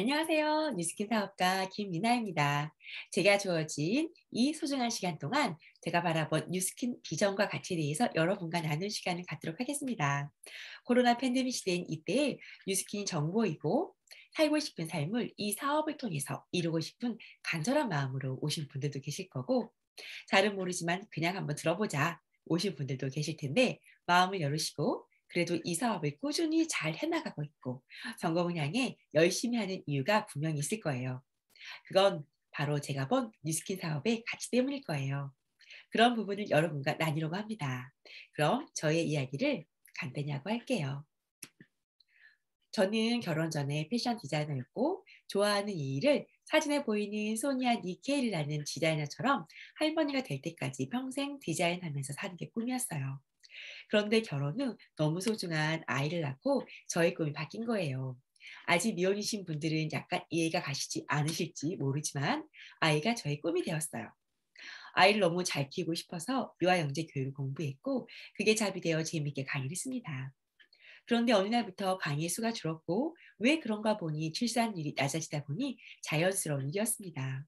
안녕하세요. 뉴스킨 사업가 김미나입니다. 제가 주어진 이 소중한 시간 동안 제가 바라본 뉴스킨 비전과 가치에 대해서 여러분과 나눌 시간을 갖도록 하겠습니다. 코로나 팬데믹 시대인 이때에 뉴스킨이 정보이고 살고 싶은 삶을 이 사업을 통해서 이루고 싶은 간절한 마음으로 오신 분들도 계실 거고, 잘은 모르지만 그냥 한번 들어보자 오신 분들도 계실 텐데, 마음을 열으시고 그래도 이 사업을 꾸준히 잘 해나가고 있고 성공을 향해 열심히 하는 이유가 분명히 있을 거예요. 그건 바로 제가 본 뉴스킨 사업의 가치 때문일 거예요. 그런 부분을 여러분과 나누려고 합니다. 그럼 저의 이야기를 간단히 하고 할게요. 저는 결혼 전에 패션 디자이너였고, 좋아하는 이 일을 사진에 보이는 소니아 니케일이라는 디자이너처럼 할머니가 될 때까지 평생 디자인하면서 사는 게 꿈이었어요. 그런데 결혼 후 너무 소중한 아이를 낳고 저의 꿈이 바뀐 거예요. 아직 미혼이신 분들은 약간 이해가 가시지 않으실지 모르지만 아이가 저의 꿈이 되었어요. 아이를 너무 잘 키우고 싶어서 유아영재 교육을 공부했고, 그게 잡이 되어 재미있게 강의를 했습니다. 그런데 어느 날부터 강의의 수가 줄었고, 왜 그런가 보니 출산율이 낮아지다 보니 자연스러운 일이었습니다.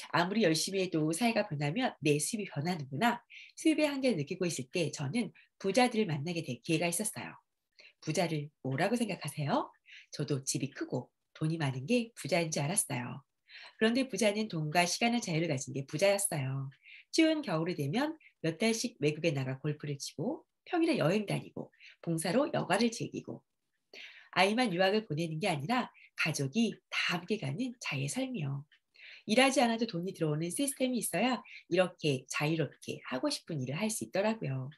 아무리 열심히 해도 사회가 변하면 내 수입이 변하는구나. 수입의 한계를 느끼고 있을 때 저는 부자들을 만나게 될 기회가 있었어요. 부자를 뭐라고 생각하세요? 저도 집이 크고 돈이 많은 게 부자인 줄 알았어요. 그런데 부자는 돈과 시간의 자유를 가진 게 부자였어요. 추운 겨울이 되면 몇 달씩 외국에 나가 골프를 치고 평일에 여행 다니고 봉사로 여가를 즐기고, 아이만 유학을 보내는 게 아니라 가족이 다 함께 가는 자유의 삶이요. 일하지 않아도 돈이 들어오는 시스템이 있어야 이렇게 자유롭게 하고 싶은 일을 할 수 있더라고요.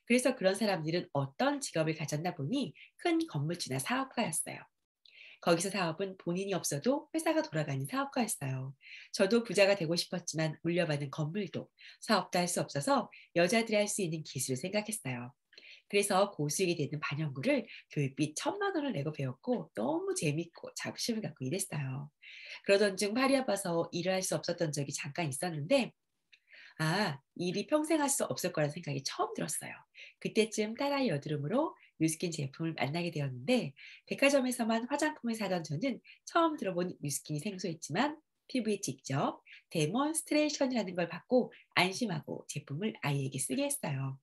그래서 그런 사람들은 어떤 직업을 가졌나 보니 큰 건물주나 사업가였어요. 거기서 사업은 본인이 없어도 회사가 돌아가는 사업가였어요. 저도 부자가 되고 싶었지만 물려받은 건물도 사업도 할 수 없어서 여자들이 할 수 있는 기술을 생각했어요. 그래서 고수익이 되는 반영구를 교육비 1,000만 원을 내고 배웠고 너무 재밌고 자부심을 갖고 일했어요. 그러던 중 팔이 아파서 일을 할 수 없었던 적이 잠깐 있었는데, 이 일이 평생 할 수 없을 거라는 생각이 처음 들었어요. 그때쯤 딸아이 여드름으로 뉴스킨 제품을 만나게 되었는데, 백화점에서만 화장품을 사던 저는 처음 들어본 뉴스킨이 생소했지만 피부에 직접 데몬스트레이션이라는 걸 받고 안심하고 제품을 아이에게 쓰게 했어요.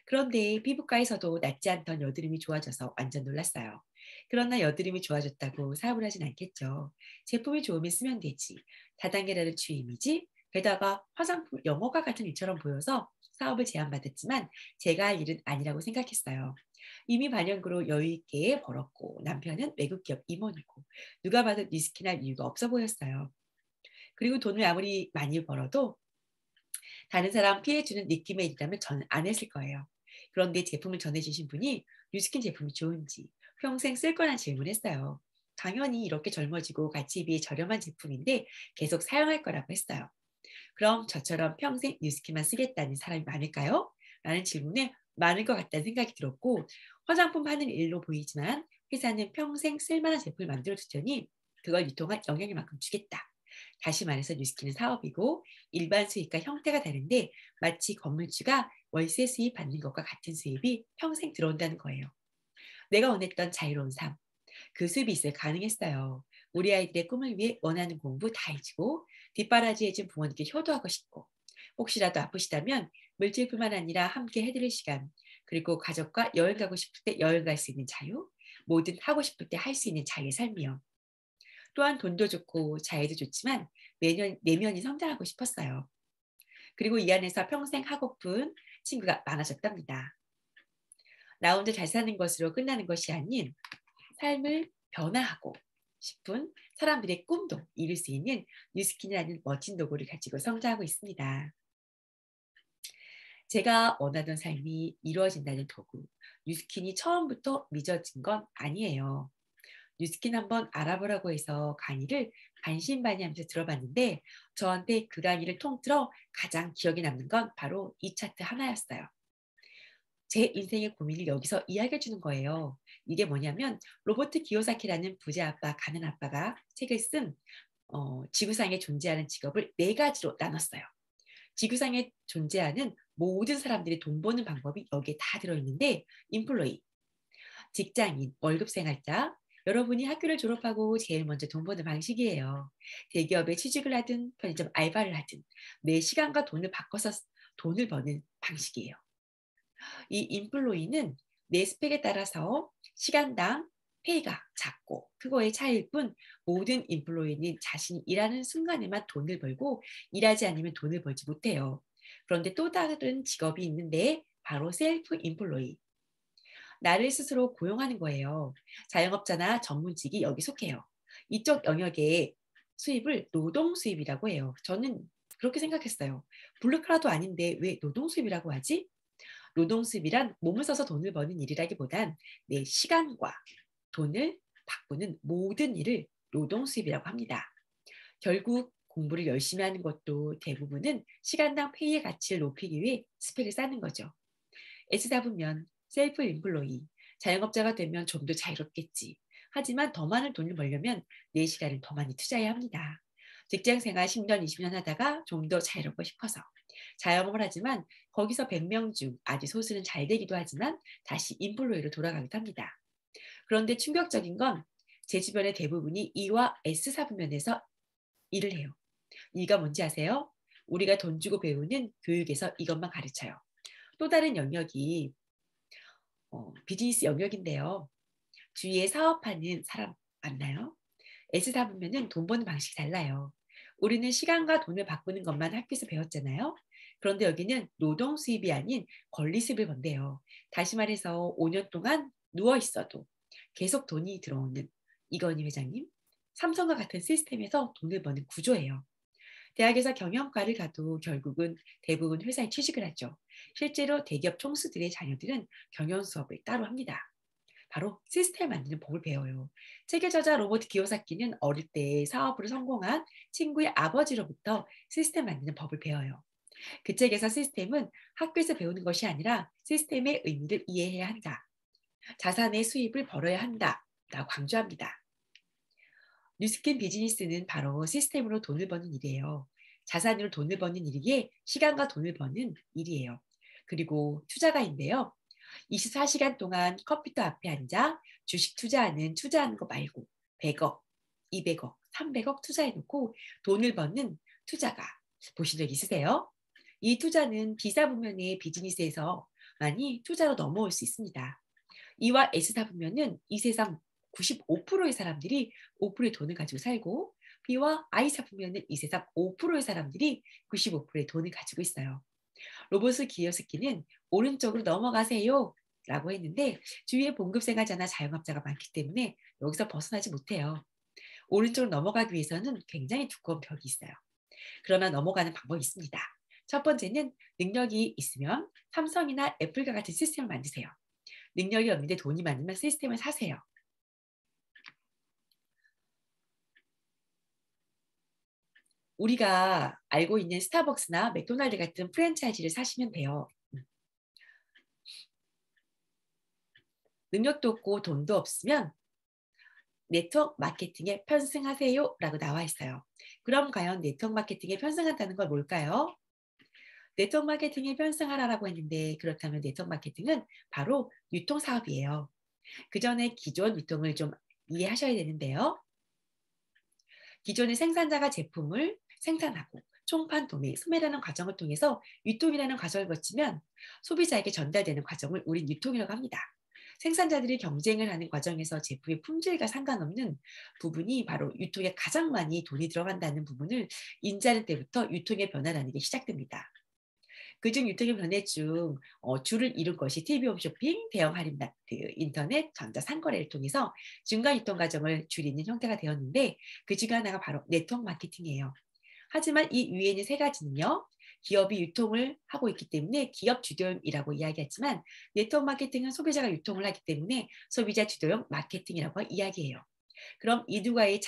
그런데 피부과에서도 낫지 않던 여드름이 좋아져서 완전 놀랐어요. 그러나 여드름이 좋아졌다고 사업을 하진 않겠죠. 제품이 좋으면 쓰면 되지. 다단계라는 주의 이미지, 게다가 화장품 영어가 같은 일처럼 보여서 사업을 제안받았지만 제가 할 일은 아니라고 생각했어요. 이미 반영구로 여유 있게 벌었고 남편은 외국 기업 임원이고 누가 봐도 리스키날 이유가 없어 보였어요. 그리고 돈을 아무리 많이 벌어도 다른 사람 피해주는 느낌의 일이라면 저는 안 했을 거예요. 그런데 제품을 전해주신 분이 뉴스킨 제품이 좋은지 평생 쓸 거란 질문했어요. 당연히 이렇게 젊어지고 가치에 비해 저렴한 제품인데 계속 사용할 거라고 했어요. 그럼 저처럼 평생 뉴스킨만 쓰겠다는 사람이 많을까요? 라는 질문에 많을 것 같다는 생각이 들었고, 화장품 하는 일로 보이지만 회사는 평생 쓸만한 제품을 만들어 주더니 그걸 유통한 영향력만큼 주겠다. 다시 말해서 뉴스킨은 사업이고 일반 수입과 형태가 다른데, 마치 건물주가 월세 수입 받는 것과 같은 수입이 평생 들어온다는 거예요. 내가 원했던 자유로운 삶, 그 수입이 있을 가능했어요. 우리 아이들의 꿈을 위해 원하는 공부 다 해주고 뒷바라지 해준 부모님께 효도하고 싶고, 혹시라도 아프시다면 물질뿐만 아니라 함께 해드릴 시간, 그리고 가족과 여행 가고 싶을 때 여행 갈 수 있는 자유, 뭐든 하고 싶을 때 할 수 있는 자유의 삶이요. 또한 돈도 좋고 자유도 좋지만 매년 내면이 성장하고 싶었어요. 그리고 이 안에서 평생 하고픈 친구가 많아졌답니다. 나 혼자 잘 사는 것으로 끝나는 것이 아닌 삶을 변화하고 싶은 사람들의 꿈도 이룰 수 있는 뉴스킨이라는 멋진 도구를 가지고 성장하고 있습니다. 제가 원하던 삶이 이루어진다는 도구, 뉴스킨이 처음부터 믿어진 건 아니에요. 뉴스킨 한번 알아보라고 해서 강의를 반신반의하면서 들어봤는데, 저한테 그 강의를 통틀어 가장 기억에 남는 건 바로 이 차트 하나였어요. 제 인생의 고민을 여기서 이야기해 주는 거예요. 이게 뭐냐면 로버트 기요사키라는 부자 아빠, 가난 아빠가 책을 쓴 지구상에 존재하는 직업을 네 가지로 나눴어요. 지구상에 존재하는 모든 사람들이 돈 버는 방법이 여기에 다 들어있는데, 인플로이, 직장인, 월급 생활자, 여러분이 학교를 졸업하고 제일 먼저 돈 버는 방식이에요. 대기업에 취직을 하든 편의점 알바를 하든 내 시간과 돈을 바꿔서 돈을 버는 방식이에요. 이 인플로이는 내 스펙에 따라서 시간당 페이가 작고 크고의 차이일 뿐 모든 인플로이는 자신이 일하는 순간에만 돈을 벌고 일하지 않으면 돈을 벌지 못해요. 그런데 또 다른 직업이 있는데 바로 셀프 인플로이. 나를 스스로 고용하는 거예요. 자영업자나 전문직이 여기 속해요. 이쪽 영역의 수입을 노동 수입이라고 해요. 저는 그렇게 생각했어요. 블루칼라도 아닌데 왜 노동 수입이라고 하지? 노동 수입이란 몸을 써서 돈을 버는 일이라기보단 내 시간과 돈을 바꾸는 모든 일을 노동 수입이라고 합니다. 결국 공부를 열심히 하는 것도 대부분은 시간당 페이의 가치를 높이기 위해 스펙을 쌓는 거죠. 애쓰다 보면 셀프 인플로이, 자영업자가 되면 좀 더 자유롭겠지. 하지만 더 많은 돈을 벌려면 내 시간을 더 많이 투자해야 합니다. 직장 생활 10년, 20년 하다가 좀 더 자유롭고 싶어서 자영업을 하지만 거기서 100명 중 아주 소수는 잘 되기도 하지만 다시 인플로이로 돌아가기도 합니다. 그런데 충격적인 건 제 주변의 대부분이 E와 S 사분면에서 일을 해요. 이가 뭔지 아세요? 우리가 돈 주고 배우는 교육에서 이것만 가르쳐요. 또 다른 영역이 비즈니스 영역인데요. 주위에 사업하는 사람 많나요? S사 보면은 돈 버는 방식이 달라요. 우리는 시간과 돈을 바꾸는 것만 학교에서 배웠잖아요. 그런데 여기는 노동 수입이 아닌 권리 수입을 번대요. 다시 말해서 5년 동안 누워 있어도 계속 돈이 들어오는 이건희 회장님, 삼성과 같은 시스템에서 돈을 버는 구조예요. 대학에서 경영과를 가도 결국은 대부분 회사에 취직을 하죠. 실제로 대기업 총수들의 자녀들은 경영 수업을 따로 합니다. 바로 시스템 만드는 법을 배워요. 책의 저자 로버트 기요사키는 어릴 때 사업으로 성공한 친구의 아버지로부터 시스템 만드는 법을 배워요. 그 책에서 시스템은 학교에서 배우는 것이 아니라 시스템의 의미를 이해해야 한다. 자산의 수입을 벌어야 한다. 라고 강조합니다. 뉴스킨 비즈니스는 바로 시스템으로 돈을 버는 일이에요. 자산으로 돈을 버는 일이기에 시간과 돈을 버는 일이에요. 그리고 투자가인데요. 24시간 동안 컴퓨터 앞에 앉아 주식 투자하는 거 말고 100억, 200억, 300억 투자해놓고 돈을 버는 투자가 보신 적 있으세요? 이 투자는 비사 부면의 비즈니스에서 많이 투자로 넘어올 수 있습니다. E와 S사 보면은 이 세상 95%의 사람들이 5%의 돈을 가지고 살고 B와 I사 보면은 이 세상 5%의 사람들이 95%의 돈을 가지고 있어요. 로버트 기요스키는 오른쪽으로 넘어가세요 라고 했는데 주위에 봉급생활자나 자영업자가 많기 때문에 여기서 벗어나지 못해요. 오른쪽으로 넘어가기 위해서는 굉장히 두꺼운 벽이 있어요. 그러나 넘어가는 방법이 있습니다. 첫 번째는 능력이 있으면 삼성이나 애플과 같은 시스템을 만드세요. 능력이 없는데 돈이 많으면 시스템을 사세요. 우리가 알고 있는 스타벅스나 맥도날드 같은 프랜차이즈를 사시면 돼요. 능력도 없고 돈도 없으면 네트워크 마케팅에 편승하세요 라고 나와 있어요. 그럼 과연 네트워크 마케팅에 편승한다는 건 뭘까요? 네트워크 마케팅에 편승하라라고 했는데 그렇다면 네트워크 마케팅은 바로 유통사업이에요. 그 전에 기존 유통을 좀 이해하셔야 되는데요. 기존의 생산자가 제품을 생산하고 총판 도매, 소매라는 과정을 통해서 유통이라는 과정을 거치면 소비자에게 전달되는 과정을 우린 유통이라고 합니다. 생산자들이 경쟁을 하는 과정에서 제품의 품질과 상관없는 부분이 바로 유통에 가장 많이 돈이 들어간다는 부분을 인지하는 때부터 유통의 변화라는 게 시작됩니다. 그중 유통의 변화 중 주를 이룬 것이 TV 홈쇼핑, 대형 할인마트, 인터넷, 전자상거래를 통해서 중간 유통 과정을 줄이는 형태가 되었는데 그 중 하나가 바로 네트워크 마케팅이에요. 하지만 이 위에는 세 가지는요. 기업이 유통을 하고 있기 때문에 기업 주도형이라고 이야기했지만 네트워크 마케팅은 소비자가 유통을 하기 때문에 소비자 주도형 마케팅이라고 이야기해요. 그럼 이 두 가지의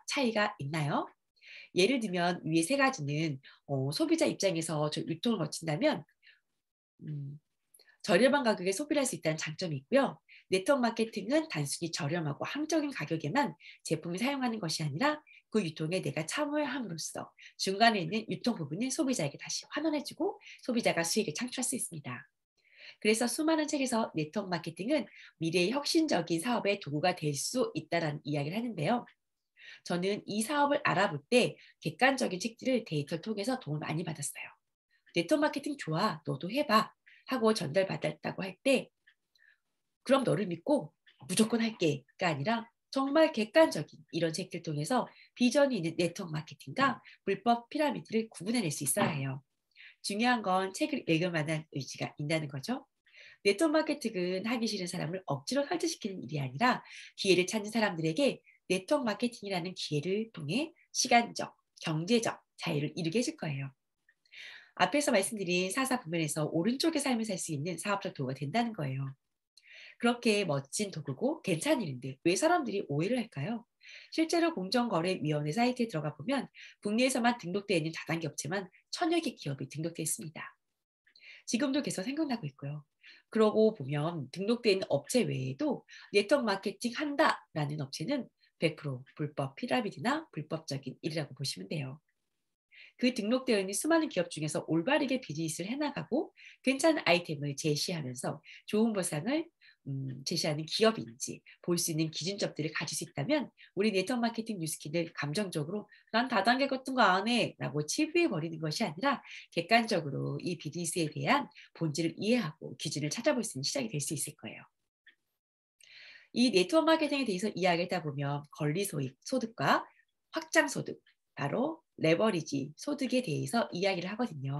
차이가 있나요? 예를 들면 위에 세 가지는 소비자 입장에서 유통을 거친다면 저렴한 가격에 소비를 할 수 있다는 장점이 있고요. 네트워크 마케팅은 단순히 저렴하고 함정인 가격에만 제품을 사용하는 것이 아니라 그 유통에 내가 참여함으로써 중간에 있는 유통 부분을 소비자에게 다시 환원해주고 소비자가 수익을 창출할 수 있습니다. 그래서 수많은 책에서 네트워크 마케팅은 미래의 혁신적인 사업의 도구가 될 수 있다는 이야기를 하는데요. 저는 이 사업을 알아볼 때 객관적인 책들을 데이터를 통해서 도움을 많이 받았어요. 네트워크 마케팅 좋아, 너도 해봐 하고 전달받았다고 할 때 그럼 너를 믿고 무조건 할게가 아니라 정말 객관적인 이런 책들 통해서 비전이 있는 네트워크 마케팅과 불법 피라미드를 구분해낼 수 있어야 해요. 중요한 건 책을 읽을 만한 의지가 있다는 거죠. 네트워크 마케팅은 하기 싫은 사람을 억지로 설득시키는 일이 아니라 기회를 찾는 사람들에게 네트워크 마케팅이라는 기회를 통해 시간적, 경제적 자유를 이루게 해줄 거예요. 앞에서 말씀드린 사사 부면에서 오른쪽의 삶을 살 수 있는 사업적 도구가 된다는 거예요. 그렇게 멋진 도구고 괜찮은 일인데 왜 사람들이 오해를 할까요? 실제로 공정거래위원회 사이트에 들어가 보면 국내에서만 등록되어 있는 다단계 업체만 천여 개 기업이 등록되어 있습니다. 지금도 계속 생각나고 있고요. 그러고 보면 등록되어 있는 업체 외에도 네트워크 마케팅 한다라는 업체는 100% 불법 피라미드나 불법적인 일이라고 보시면 돼요. 그 등록되어 있는 수많은 기업 중에서 올바르게 비즈니스를 해나가고 괜찮은 아이템을 제시하면서 좋은 보상을 제시하는 기업인지 볼 수 있는 기준점들을 가질 수 있다면 우리 네트워크 마케팅 뉴스키를 감정적으로 난 다단계 같은 거 안 해 라고 치부해 버리는 것이 아니라 객관적으로 이 비즈니스에 대한 본질을 이해하고 기준을 찾아볼 수 있는 시작이 될 수 있을 거예요. 이 네트워크 마케팅에 대해서 이야기하다 보면 소득과 확장 소득, 바로 레버리지 소득에 대해서 이야기를 하거든요.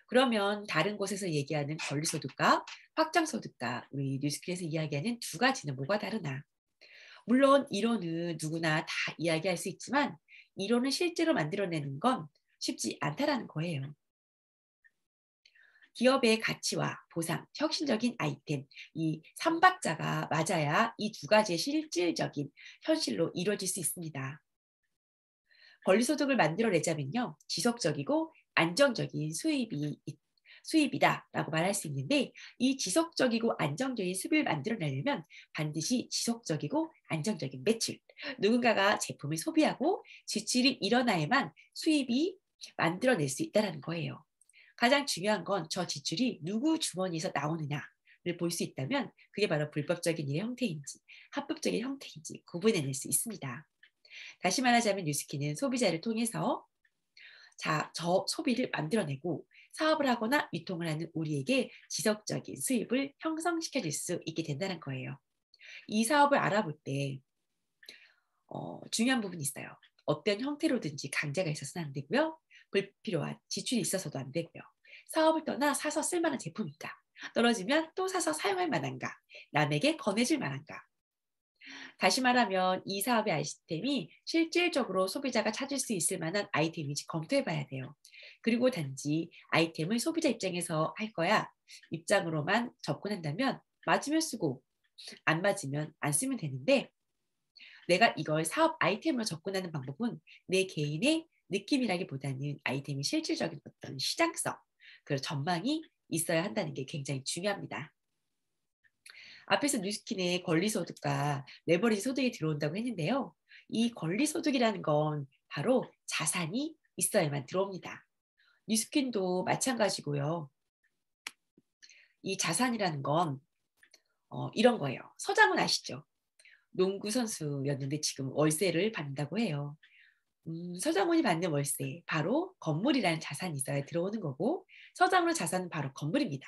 그러면 다른 곳에서 얘기하는 권리소득과 확장소득과 우리 뉴스킬에서 이야기하는 두 가지는 뭐가 다르나? 물론 이론은 누구나 다 이야기할 수 있지만 이론을 실제로 만들어내는 건 쉽지 않다라는 거예요. 기업의 가치와 보상, 혁신적인 아이템, 이 삼박자가 맞아야 이 두 가지의 실질적인 현실로 이루어질 수 있습니다. 권리소득을 만들어내자면요, 지속적이고 안정적인 수입이다라고 말할 수 있는데 이 지속적이고 안정적인 수입을 만들어내려면 반드시 지속적이고 안정적인 매출, 누군가가 제품을 소비하고 지출이 일어나야만 수입이 만들어낼 수 있다는 거예요. 가장 중요한 건 저 지출이 누구 주머니에서 나오느냐를 볼 수 있다면 그게 바로 불법적인 일의 형태인지 합법적인 형태인지 구분해낼 수 있습니다. 다시 말하자면 뉴스키는 소비자를 통해서 저 소비를 만들어내고 사업을 하거나 유통을 하는 우리에게 지속적인 수입을 형성시켜 줄 수 있게 된다는 거예요. 이 사업을 알아볼 때 중요한 부분이 있어요. 어떤 형태로든지 강제가 있어서는 안 되고요. 불필요한 지출이 있어서도 안 되고요. 사업을 떠나 사서 쓸 만한 제품인가? 떨어지면 또 사서 사용할 만한가? 남에게 권해줄 만한가? 다시 말하면 이 사업의 아이템이 실질적으로 소비자가 찾을 수 있을 만한 아이템인지 검토해 봐야 돼요. 그리고 단지 아이템을 소비자 입장에서 할 거야 입장으로만 접근한다면 맞으면 쓰고 안 맞으면 안 쓰면 되는데 내가 이걸 사업 아이템으로 접근하는 방법은 내 개인의 느낌이라기보다는 아이템이 실질적인 어떤 시장성, 그 전망이 있어야 한다는 게 굉장히 중요합니다. 앞에서 뉴스킨의 권리소득과 레버리지 소득이 들어온다고 했는데요. 이 권리소득이라는 건 바로 자산이 있어야만 들어옵니다. 뉴스킨도 마찬가지고요. 이 자산이라는 건 이런 거예요. 서장훈 아시죠? 농구 선수였는데 지금 월세를 받는다고 해요. 서장훈이 받는 월세, 바로 건물이라는 자산이 있어야 들어오는 거고 서장훈의 자산은 바로 건물입니다.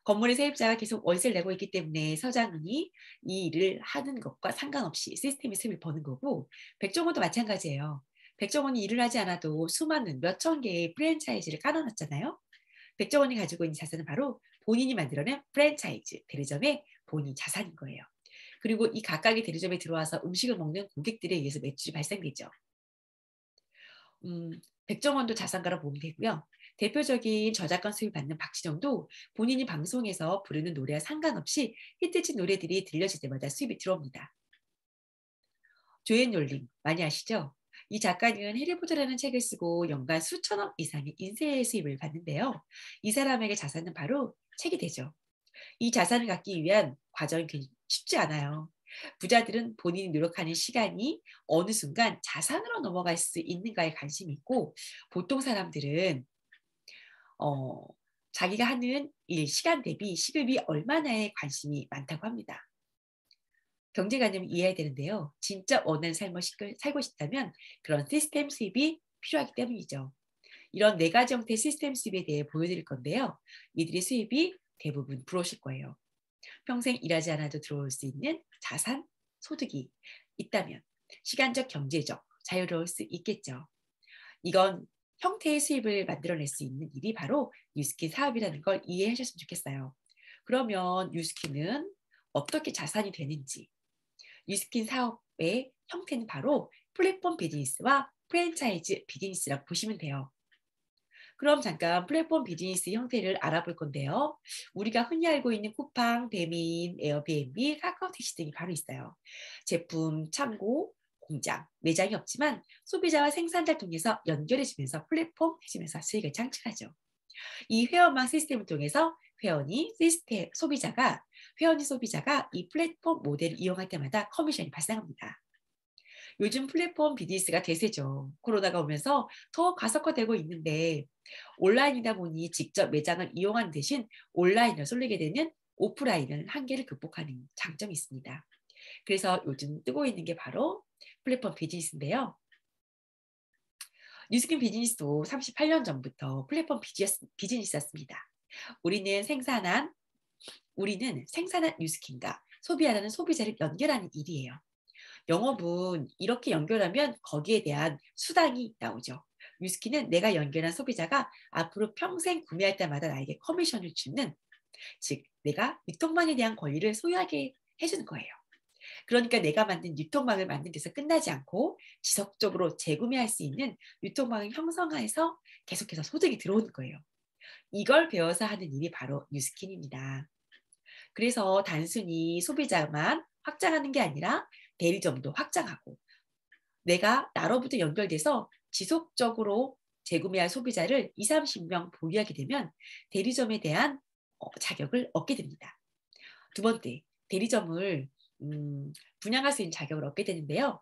건물의 세입자가 계속 월세를 내고 있기 때문에 서장훈이 이 일을 하는 것과 상관없이 시스템이 수입을 버는 거고 백종원도 마찬가지예요. 백종원이 일을 하지 않아도 수많은 몇천 개의 프랜차이즈를 깔아놨잖아요. 백종원이 가지고 있는 자산은 바로 본인이 만들어낸 프랜차이즈, 대리점의 본인 자산인 거예요. 그리고 이 각각의 대리점에 들어와서 음식을 먹는 고객들에 의해서 매출이 발생되죠. 백종원도 자산가로 보면 되고요. 대표적인 저작권 수입 받는 박진영도 본인이 방송에서 부르는 노래와 상관없이 히트친 노래들이 들려질 때마다 수입이 들어옵니다. 조앤 롤링 많이 아시죠? 이 작가는 해리포터라는 책을 쓰고 연간 수천억 이상의 인쇄 수입을 받는데요. 이 사람에게 자산은 바로 책이 되죠. 이 자산을 갖기 위한 과정이 쉽지 않아요. 부자들은 본인이 노력하는 시간이 어느 순간 자산으로 넘어갈 수 있는가에 관심이 있고 보통 사람들은 어, 자기가 하는 일, 시간 대비 시급이 얼마나에 관심이 많다고 합니다. 경제관념을 이해해야 되는데요. 진짜 원하는 삶을 살고 싶다면 그런 시스템 수입이 필요하기 때문이죠. 이런 네 가지 형태의 시스템 수입에 대해 보여드릴 건데요. 이들의 수입이 대부분 들어오실 거예요. 평생 일하지 않아도 들어올 수 있는 자산, 소득이 있다면 시간적, 경제적, 자유로울 수 있겠죠. 이건 형태의 수입을 만들어낼 수 있는 일이 바로 뉴스킨 사업이라는 걸 이해하셨으면 좋겠어요. 그러면 뉴스킨은 어떻게 자산이 되는지, 뉴스킨 사업의 형태는 바로 플랫폼 비즈니스와 프랜차이즈 비즈니스라고 보시면 돼요. 그럼 잠깐 플랫폼 비즈니스 형태를 알아볼 건데요. 우리가 흔히 알고 있는 쿠팡, 배민, 에어비앤비, 카카오택시 등이 바로 있어요. 제품, 창고, 공장, 매장이 없지만 소비자와 생산자를 통해서 연결해주면서 플랫폼 해주면서 수익을 창출하죠. 이 회원망 시스템을 통해서 회원이 소비자가 이 플랫폼 모델을 이용할 때마다 커미션이 발생합니다. 요즘 플랫폼 비즈니스가 대세죠. 코로나가 오면서 더 가속화되고 있는데 온라인이다 보니 직접 매장을 이용하는 대신 온라인을 쏠리게 되는 오프라인은 한계를 극복하는 장점이 있습니다. 그래서 요즘 뜨고 있는 게 바로 플랫폼 비즈니스인데요. 뉴스킨 비즈니스도 38년 전부터 플랫폼 비즈니스였습니다. 우리는 생산한 뉴스킨과 소비하라는 소비자를 연결하는 일이에요. 영업은 이렇게 연결하면 거기에 대한 수당이 나오죠. 뉴스킨은 내가 연결한 소비자가 앞으로 평생 구매할 때마다 나에게 커미션을 주는, 즉 내가 유통망에 대한 권리를 소유하게 해주는 거예요. 그러니까 내가 만든 유통망을 만든 데서 끝나지 않고 지속적으로 재구매할 수 있는 유통망을 형성해서 계속해서 소득이 들어오는 거예요. 이걸 배워서 하는 일이 바로 뉴스킨입니다. 그래서 단순히 소비자만 확장하는 게 아니라 대리점도 확장하고 내가 나로부터 연결돼서 지속적으로 재구매할 소비자를 20-30명 보유하게 되면 대리점에 대한 자격을 얻게 됩니다. 두 번째, 대리점을 분양할 수 있는 자격을 얻게 되는데요.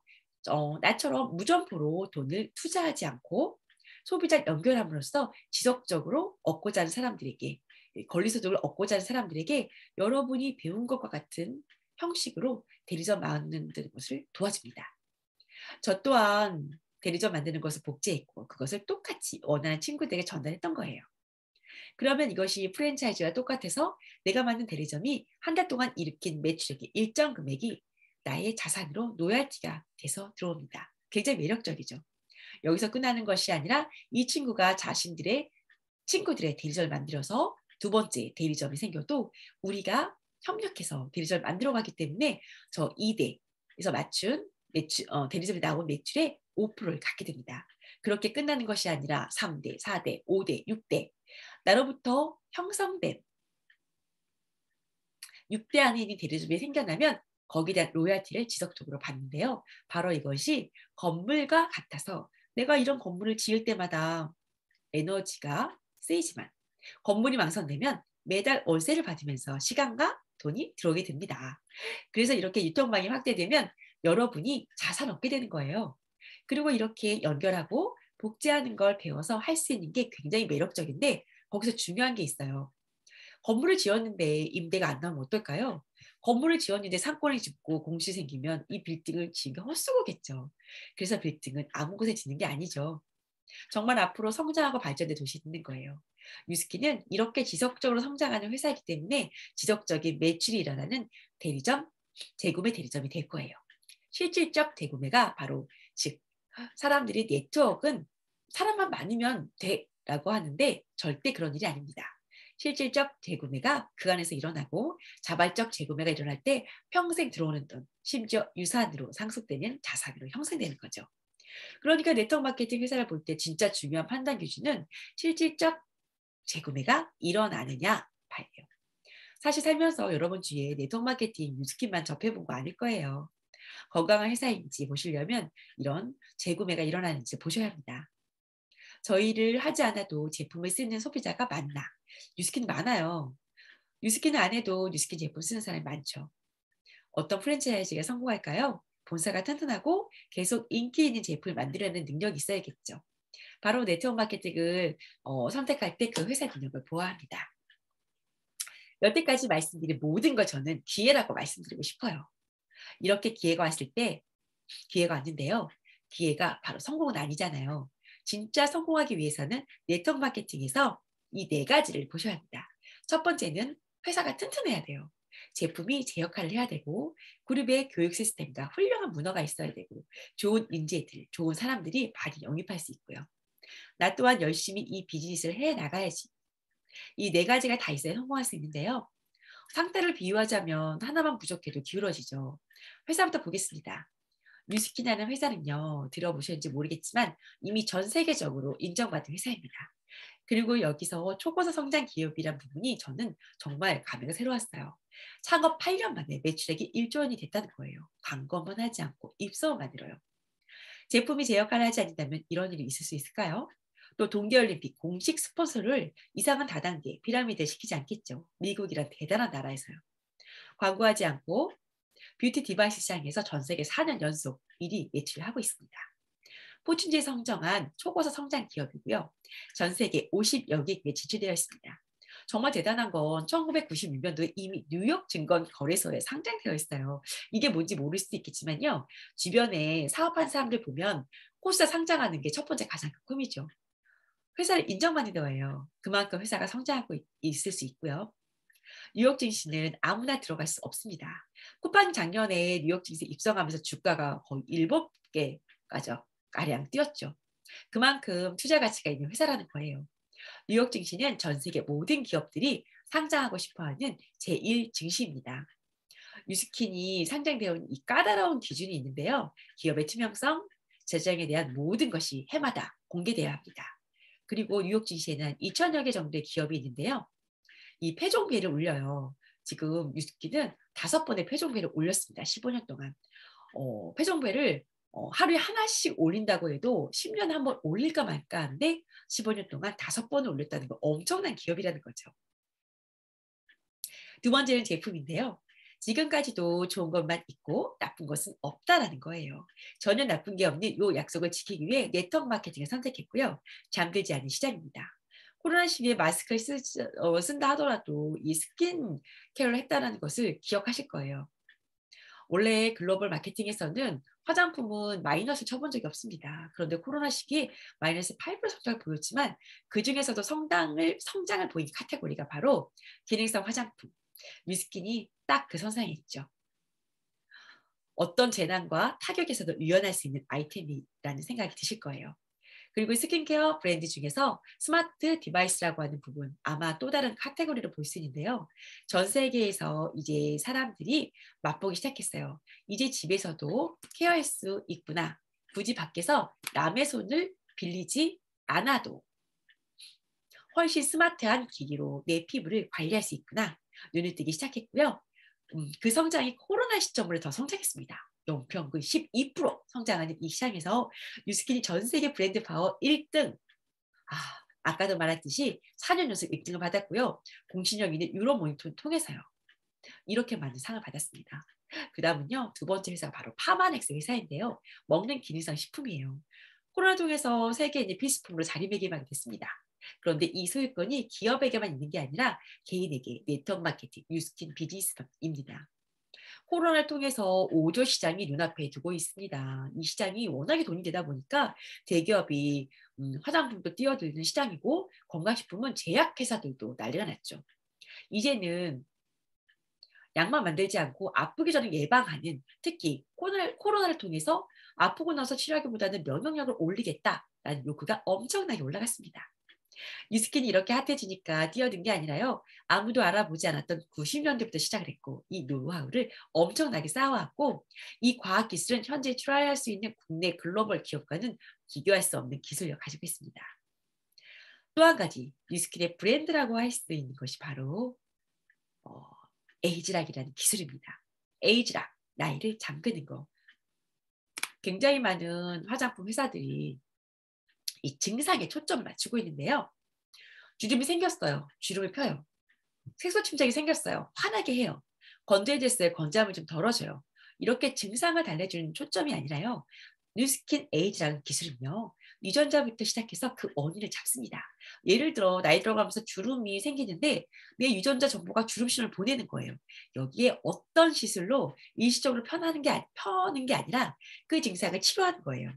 나처럼 무점포로 돈을 투자하지 않고 소비자 연결함으로써 지속적으로 얻고자 하는 사람들에게, 권리소득을 얻고자 하는 사람들에게 여러분이 배운 것과 같은 형식으로 대리점 만드는 것을 도와줍니다. 저 또한 대리점 만드는 것을 복제했고 그것을 똑같이 원하는 친구들에게 전달했던 거예요. 그러면 이것이 프랜차이즈와 똑같아서 내가 만든 대리점이 한 달 동안 일으킨 매출액의 일정 금액이 나의 자산으로 로열티가 돼서 들어옵니다. 굉장히 매력적이죠. 여기서 끝나는 것이 아니라 이 친구가 친구들의 대리점을 만들어서 두 번째 대리점이 생겨도 우리가 협력해서 대리점을 만들어가기 때문에 저 2대에서 맞춘 대리점이 나온 매출의 5%를 갖게 됩니다. 그렇게 끝나는 것이 아니라 3대, 4대, 5대, 6대 나로부터 형성된 6대 안에 있는 대리점이 생겨나면 거기에 대한 로열티를 지속적으로 받는데요. 바로 이것이 건물과 같아서 내가 이런 건물을 지을 때마다 에너지가 쓰이지만 건물이 완성되면 매달 월세를 받으면서 시간과 돈이 들어오게 됩니다. 그래서 이렇게 유통망이 확대되면 여러분이 자산 얻게 되는 거예요. 그리고 이렇게 연결하고 복제하는 걸 배워서 할 수 있는 게 굉장히 매력적인데 거기서 중요한 게 있어요. 건물을 지었는데 임대가 안 나오면 어떨까요? 건물을 지었는데 상권을 짓고 공실이 생기면 이 빌딩을 지은 게 헛수고겠죠. 그래서 빌딩은 아무 곳에 짓는 게 아니죠. 정말 앞으로 성장하고 발전된 도시에 있는 거예요. 뉴스키는 이렇게 지속적으로 성장하는 회사이기 때문에 지속적인 매출이 일어나는 대리점, 재구매 대리점이 될 거예요. 실질적 재구매가 바로 즉 사람들이 네트워크는 사람만 많으면 돼라고 하는데 절대 그런 일이 아닙니다. 실질적 재구매가 그 안에서 일어나고 자발적 재구매가 일어날 때 평생 들어오는 돈, 심지어 유산으로 상속되는 자산으로 형성되는 거죠. 그러니까 네트워크 마케팅 회사를 볼 때 진짜 중요한 판단 기준은 실질적 재구매가 일어나느냐 봐요. 사실 살면서 여러분 주위에 네트워크 마케팅 뉴스킨만 접해본 거 아닐 거예요. 건강한 회사인지 보시려면 이런 재구매가 일어나는지 보셔야 합니다. 저희를 하지 않아도 제품을 쓰는 소비자가 많나? 뉴스킨 많아요. 뉴스킨을 안 해도 뉴스킨 제품 쓰는 사람이 많죠. 어떤 프랜차이즈가 성공할까요? 본사가 튼튼하고 계속 인기 있는 제품을 만들어내는 능력이 있어야겠죠. 바로 네트워크 마케팅을 선택할 때 그 회사 능력을 보아합니다. 여태까지 말씀드린 모든 걸 저는 기회라고 말씀드리고 싶어요. 이렇게 기회가 왔을 때 기회가 왔는데요. 기회가 바로 성공은 아니잖아요. 진짜 성공하기 위해서는 네트워크 마케팅에서 이 네 가지를 보셔야 합니다. 첫 번째는 회사가 튼튼해야 돼요. 제품이 제 역할을 해야 되고 그룹의 교육 시스템과 훌륭한 문화가 있어야 되고 좋은 인재들, 좋은 사람들이 많이 영입할 수 있고요. 나 또한 열심히 이 비즈니스를 해 나가야지. 이 네 가지가 다 있어야 성공할 수 있는데요. 상태를 비유하자면 하나만 부족해도 기울어지죠. 회사부터 보겠습니다. 뉴스키나는 회사는요, 들어보셨는지 모르겠지만 이미 전 세계적으로 인정받은 회사입니다. 그리고 여기서 초고속 성장 기업이란 부분이 저는 정말 감회가 새로웠어요. 창업 8년 만에 매출액이 1조 원이 됐다는 거예요. 광고 한번 하지 않고 입소문만으로요. 제품이 제 역할을 하지 않는다면 이런 일이 있을 수 있을까요? 또 동계올림픽 공식 스폰서를 이상한 다단계, 피라미드에 시키지 않겠죠. 미국이란 대단한 나라에서요. 광고하지 않고 뷰티 디바이스 시장에서 전 세계 4년 연속 1위 매출을 하고 있습니다. 포춘지에 선정한 초고속 성장 기업이고요. 전 세계 50여 개국에 진출되어 있습니다. 정말 대단한 건 1996년도에 이미 뉴욕 증권 거래소에 상장되어 있어요. 이게 뭔지 모를 수도 있겠지만요. 주변에 사업하는 사람들 보면 코스닥 상장하는 게 첫 번째 가장 큰 꿈이죠. 회사를 인정받는 거예요. 그만큼 회사가 성장하고 있을 수 있고요. 뉴욕 증시는 아무나 들어갈 수 없습니다. 쿠팡 작년에 뉴욕 증시 입성하면서 주가가 거의 7개까지 가량 뛰었죠. 그만큼 투자 가치가 있는 회사라는 거예요. 뉴욕 증시는 전 세계 모든 기업들이 상장하고 싶어하는 제1 증시입니다. 뉴스킨이 상장되어 있는 이 까다로운 기준이 있는데요. 기업의 투명성, 재정에 대한 모든 것이 해마다 공개되어야 합니다. 그리고 뉴욕 증시에는 2천여 개 정도의 기업이 있는데요. 이 패종비를 올려요. 지금 뉴스킨은 5번의 패종비를 올렸습니다. 15년 동안. 패종배를 하루에 하나씩 올린다고 해도 10년에 한 번 올릴까 말까 하는데 15년 동안 5번을 올렸다는 거 엄청난 기업이라는 거죠. 두 번째는 제품인데요. 지금까지도 좋은 것만 있고 나쁜 것은 없다라는 거예요. 전혀 나쁜 게 없는 이 약속을 지키기 위해 네트워크 마케팅을 선택했고요. 잠들지 않는 시장입니다. 코로나 시기에 마스크를 쓴다 하더라도 이 스킨 케어를 했다는 것을 기억하실 거예요. 원래 글로벌 마케팅에서는 화장품은 마이너스 쳐본 적이 없습니다. 그런데 코로나 시기에 마이너스 8% 성장을 보였지만 그중에서도 성장을 보인 카테고리가 바로 기능성 화장품, 위스킨이 딱 그 선상에 있죠. 어떤 재난과 타격에서도 유연할 수 있는 아이템이라는 생각이 드실 거예요. 그리고 스킨케어 브랜드 중에서 스마트 디바이스라고 하는 부분, 아마 또 다른 카테고리로 볼 수 있는데요. 전 세계에서 이제 사람들이 맛보기 시작했어요. 이제 집에서도 케어할 수 있구나. 굳이 밖에서 남의 손을 빌리지 않아도 훨씬 스마트한 기기로 내 피부를 관리할 수 있구나. 눈을 뜨기 시작했고요. 그 성장이 코로나 시점으로 더 성장했습니다. 연평균 12% 성장하는 이 시장에서 뉴스킨이 전 세계 브랜드 파워 1등. 아까도 말했듯이 4년 연속 1등을 받았고요. 공신력 있는 유로 모니터를 통해서요. 이렇게 많은 상을 받았습니다. 그 다음은요. 두 번째 회사가 바로 파마넥스 회사인데요. 먹는 기능성 식품이에요. 코로나 통해서 세계 필수품으로 자리매김하게 됐습니다. 그런데 이 소유권이 기업에게만 있는 게 아니라 개인에게 네트워크 마케팅, 뉴스킨 비즈니스입니다. 코로나를 통해서 5조 시장이 눈앞에 두고 있습니다. 이 시장이 워낙에 돈이 되다 보니까 대기업이 화장품도 뛰어드는 시장이고 건강식품은 제약회사들도 난리가 났죠. 이제는 약만 만들지 않고 아프기 전에 예방하는 특히 코로나를 통해서 아프고 나서 치료하기보다는 면역력을 올리겠다라는 요구가 엄청나게 올라갔습니다. 뉴스킨이 이렇게 핫해지니까 뛰어든 게 아니라요. 아무도 알아보지 않았던 90년대부터 시작을 했고 이 노하우를 엄청나게 쌓아왔고 이 과학기술은 현재 트라이할 수 있는 국내 글로벌 기업과는 비교할 수 없는 기술력을 가지고 있습니다. 또 한 가지 뉴스킨의 브랜드라고 할 수 있는 것이 바로 에이지락이라는 기술입니다. 에이지락, 나이를 잠그는 거. 굉장히 많은 화장품 회사들이 이 증상에 초점을 맞추고 있는데요. 주름이 생겼어요. 주름을 펴요. 색소 침착이 생겼어요. 환하게 해요. 건조해졌어요. 건조함을 좀 덜어줘요. 이렇게 증상을 달래주는 초점이 아니라요. 뉴스킨 에이지라는 기술은요. 유전자부터 시작해서 그 원인을 잡습니다. 예를 들어 나이 들어가면서 주름이 생기는데 내 유전자 정보가 주름 신호를 보내는 거예요. 여기에 어떤 시술로 일시적으로 펴는 게 아니라 그 증상을 치료하는 거예요.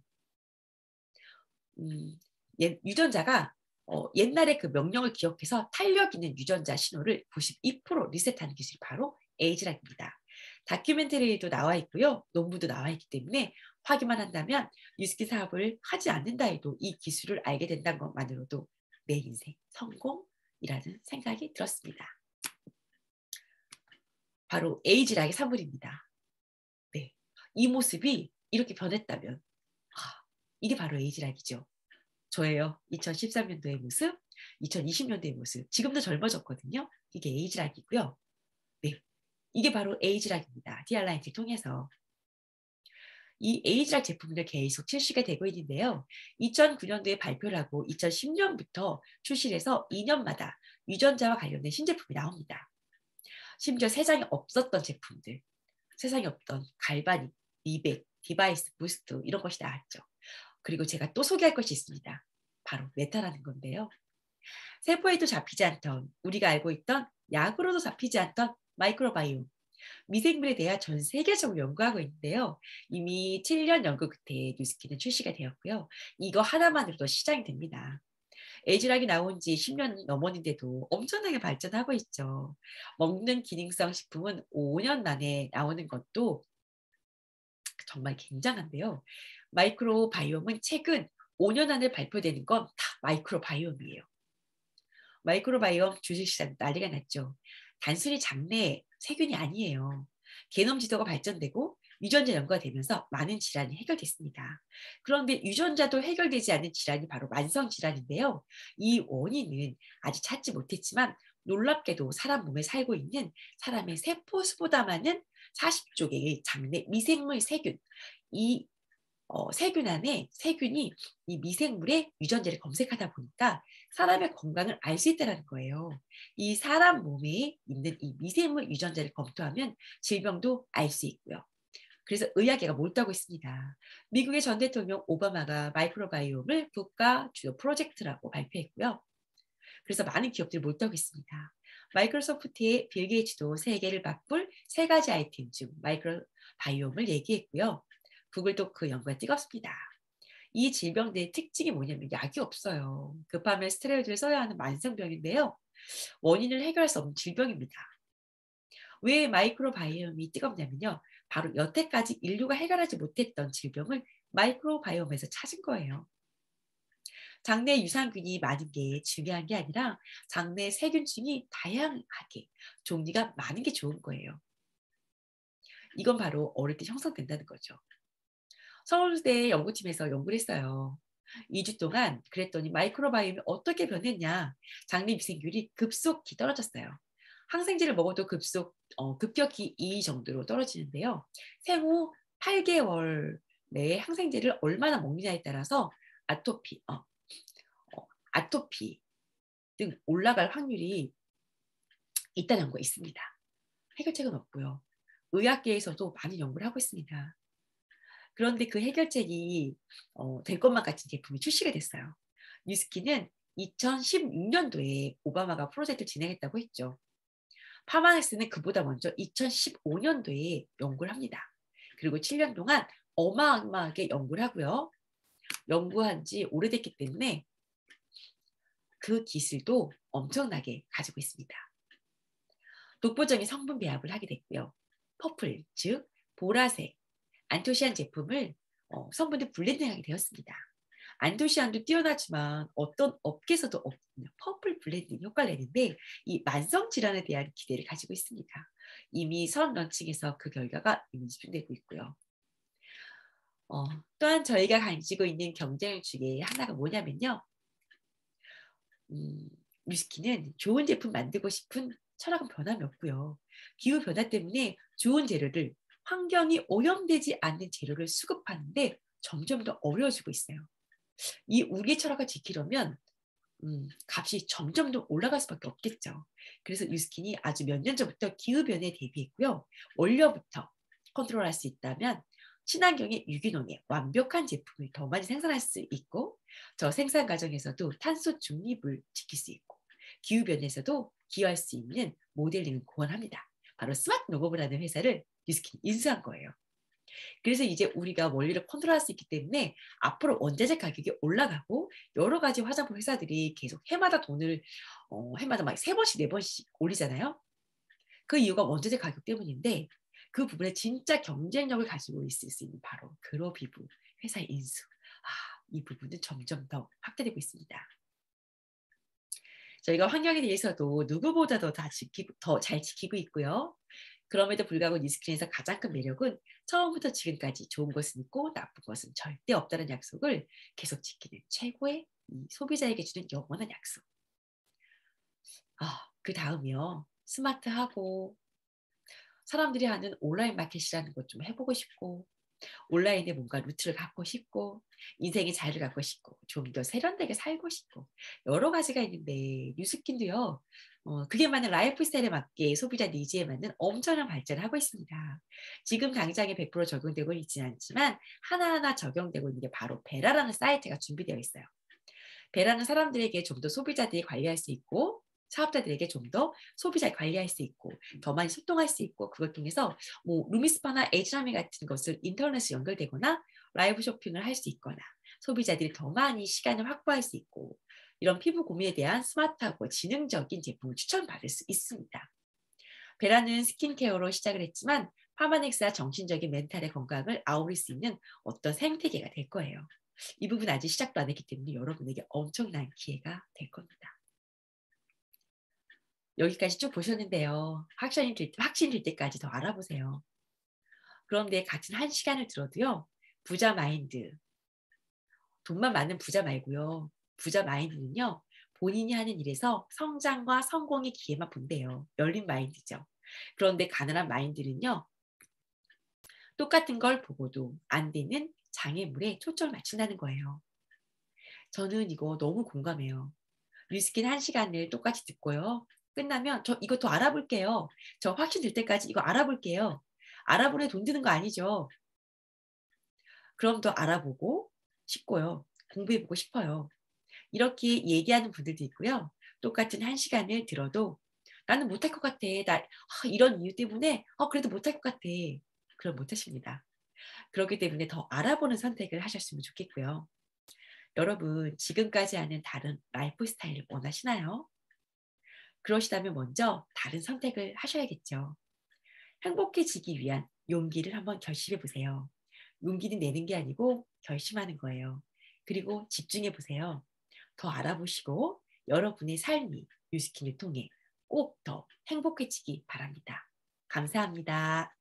유전자가 옛날에 그 명령을 기억해서 탄력 있는 유전자 신호를 92% 리셋하는 기술이 바로 에이즈락입니다. 다큐멘터리에도 나와 있고요. 논문도 나와 있기 때문에 확인만 한다면 뉴스키 사업을 하지 않는다 해도 이 기술을 알게 된다는 것만으로도 내 인생 성공이라는 생각이 들었습니다. 바로 에이즈락의 산물입니다. 네, 이 모습이 이렇게 변했다면 이게 바로 에이즈락이죠. 저예요. 2013년도의 모습, 2020년도의 모습. 지금도 젊어졌거든요. 이게 에이즈락이고요. 네, 이게 바로 에이즈락입니다. 디알라인트를 통해서. 이 에이즈락 제품들 계속 출시가 되고 있는데요. 2009년도에 발표를 하고 2010년부터 출시를 해서 2년마다 유전자와 관련된 신제품이 나옵니다. 심지어 세상에 없었던 제품들, 세상에 없던 갈바닉, 리백, 디바이스, 부스트 이런 것이 나왔죠. 그리고 제가 또 소개할 것이 있습니다. 바로 메타라는 건데요. 세포에도 잡히지 않던, 우리가 알고 있던 약으로도 잡히지 않던 마이크로바이옴, 미생물에 대해 전 세계적으로 연구하고 있는데요. 이미 7년 연구 끝에 뉴스키는 출시가 되었고요. 이거 하나만으로도 시장이 됩니다. 에이즈락이 나온 지 10년 넘었는데도 엄청나게 발전하고 있죠. 먹는 기능성 식품은 5년 만에 나오는 것도 정말 굉장한데요. 마이크로바이옴은 최근 5년 안에 발표되는 건 다 마이크로바이옴이에요. 마이크로바이옴 주식시장 난리가 났죠. 단순히 장내 세균이 아니에요. 게놈 지도가 발전되고 유전자 연구가 되면서 많은 질환이 해결됐습니다. 그런데 유전자도 해결되지 않는 질환이 바로 만성 질환인데요. 이 원인은 아직 찾지 못했지만 놀랍게도 사람 몸에 살고 있는 사람의 세포수보다 많은 40조 개의 장내 미생물 세균, 이 세균 안에 세균이 이 미생물의 유전자를 검색하다 보니까 사람의 건강을 알 수 있다는 거예요. 이 사람 몸에 있는 이 미생물 유전자를 검토하면 질병도 알 수 있고요. 그래서 의학계가 몰두하고 있습니다. 미국의 전 대통령 오바마가 마이크로바이옴을 국가 주요 프로젝트라고 발표했고요. 그래서 많은 기업들이 몰두하고 있습니다. 마이크로소프트의 빌 게이츠도 세계를 바꿀 세 가지 아이템 중 마이크로바이옴을 얘기했고요. 구글도 그 연구가 뜨겁습니다. 이 질병들의 특징이 뭐냐면 약이 없어요. 급하면 스테로이드를 써야 하는 만성병인데요. 원인을 해결할 수 없는 질병입니다. 왜 마이크로바이옴이 뜨겁냐면요. 바로 여태까지 인류가 해결하지 못했던 질병을 마이크로바이옴에서 찾은 거예요. 장내 유산균이 많은 게 중요한 게 아니라 장내 세균층이 다양하게 종류가 많은 게 좋은 거예요. 이건 바로 어릴 때 형성된다는 거죠. 서울대 연구팀에서 연구를 했어요. 2주 동안 그랬더니 마이크로바이옴이 어떻게 변했냐. 장내 미생균이 급속히 떨어졌어요. 항생제를 먹어도 급격히 이 정도로 떨어지는데요. 생후 8개월 내에 항생제를 얼마나 먹느냐에 따라서 아토피 등 올라갈 확률이 있다는 연구가 있습니다. 해결책은 없고요. 의학계에서도 많은 연구를 하고 있습니다. 그런데 그 해결책이 될 것만 같은 제품이 출시가 됐어요. 뉴스키는 2016년도에 오바마가 프로젝트를 진행했다고 했죠. 파마네스는 그보다 먼저 2015년도에 연구를 합니다. 그리고 7년 동안 어마어마하게 연구를 하고요. 연구한 지 오래됐기 때문에 그 기술도 엄청나게 가지고 있습니다. 독보적인 성분 배합을 하게 됐고요. 퍼플, 즉 보라색, 안토시안 제품을 성분을 블렌딩하게 되었습니다. 안토시안도 뛰어나지만 어떤 업계에서도 없는 퍼플 블렌딩 효과를 내는데 이 만성 질환에 대한 기대를 가지고 있습니다. 이미 선 런칭에서 그 결과가 이미 집중되고 있고요. 또한 저희가 가지고 있는 경쟁 중에 하나가 뭐냐면요. 위스키는 좋은 제품 만들고 싶은 철학은 변함이 없고요. 기후변화 때문에 좋은 재료를 환경이 오염되지 않는 재료를 수급하는데 점점 더 어려워지고 있어요. 이 우리의 철학을 지키려면 값이 점점 더 올라갈 수밖에 없겠죠. 그래서 위스키는 아주 몇 년 전부터 기후변화에 대비했고요. 원료부터 컨트롤할 수 있다면 친환경의 유기농의 완벽한 제품을 더 많이 생산할 수 있고 저 생산 과정에서도 탄소 중립을 지킬 수 있고 기후변에서도 기여할 수 있는 모델링을 고안합니다. 바로 스마트 농업이라는 회사를 뉴스킨이 인수한 거예요. 그래서 이제 우리가 원리를 컨트롤할 수 있기 때문에 앞으로 원자재 가격이 올라가고 여러 가지 화장품 회사들이 계속 해마다 돈을 해마다 막 세 번씩 네 번씩 올리잖아요. 그 이유가 원자재 가격 때문인데 그 부분에 진짜 경쟁력을 가지고 있을 수 있는 바로 그로비브 회사의 인수. 이 부분은 점점 더 확대되고 있습니다. 저희가 환경에 대해서도 누구보다도 더 잘 지키고 있고요. 그럼에도 불구하고 니스킨에서 가장 큰 매력은 처음부터 지금까지 좋은 것은 있고 나쁜 것은 절대 없다는 약속을 계속 지키는 최고의 이 소비자에게 주는 영원한 약속. 그다음이요. 스마트하고 사람들이 하는 온라인 마켓이라는 것 좀 해보고 싶고 온라인에 뭔가 루트를 갖고 싶고 인생의 자유를 갖고 싶고 좀 더 세련되게 살고 싶고 여러 가지가 있는데 뉴스킨도요. 그게 맞는 라이프 스타일에 맞게 소비자 니즈에 맞는 엄청난 발전을 하고 있습니다. 지금 당장에 100% 적용되고 있지는 않지만 하나하나 적용되고 있는 게 바로 베라라는 사이트가 준비되어 있어요. 베라는 사람들에게 좀 더 소비자들이 관리할 수 있고 사업자들에게 좀 더 소비자를 관리할 수 있고 더 많이 소통할 수 있고 그걸 통해서 뭐 루미스파나 에이지라미 같은 것을 인터넷에 연결되거나 라이브 쇼핑을 할 수 있거나 소비자들이 더 많이 시간을 확보할 수 있고 이런 피부 고민에 대한 스마트하고 지능적인 제품을 추천받을 수 있습니다. 베라는 스킨케어로 시작을 했지만 파마넥스와 정신적인 멘탈의 건강을 아우를 수 있는 어떤 생태계가 될 거예요. 이 부분 아직 시작도 안 했기 때문에 여러분에게 엄청난 기회가 될 겁니다. 여기까지 쭉 보셨는데요. 확신이 들 때까지 더 알아보세요. 그런데 같은 한 시간을 들어도요. 부자 마인드, 돈만 많은 부자 말고요. 부자 마인드는요. 본인이 하는 일에서 성장과 성공의 기회만 본대요. 열린 마인드죠. 그런데 가난한 마인드는요. 똑같은 걸 보고도 안 되는 장애물에 초점을 맞춘다는 거예요. 저는 이거 너무 공감해요. 리스킨 한 시간을 똑같이 듣고요. 끝나면 저 이거 더 알아볼게요. 저 확신 들 때까지 이거 알아볼게요. 알아보래 돈 드는 거 아니죠. 그럼 더 알아보고 싶고요. 공부해보고 싶어요. 이렇게 얘기하는 분들도 있고요. 똑같은 한 시간을 들어도 나는 못할 것 같아. 이런 이유 때문에 그래도 못할 것 같아. 그럼 못하십니다. 그렇기 때문에 더 알아보는 선택을 하셨으면 좋겠고요. 여러분 지금까지 하는 다른 라이프 스타일을 원하시나요? 그러시다면 먼저 다른 선택을 하셔야겠죠. 행복해지기 위한 용기를 한번 결심해 보세요. 용기는 내는 게 아니고 결심하는 거예요. 그리고 집중해 보세요. 더 알아보시고 여러분의 삶이 뉴스킨을 통해 꼭 더 행복해지기 바랍니다. 감사합니다.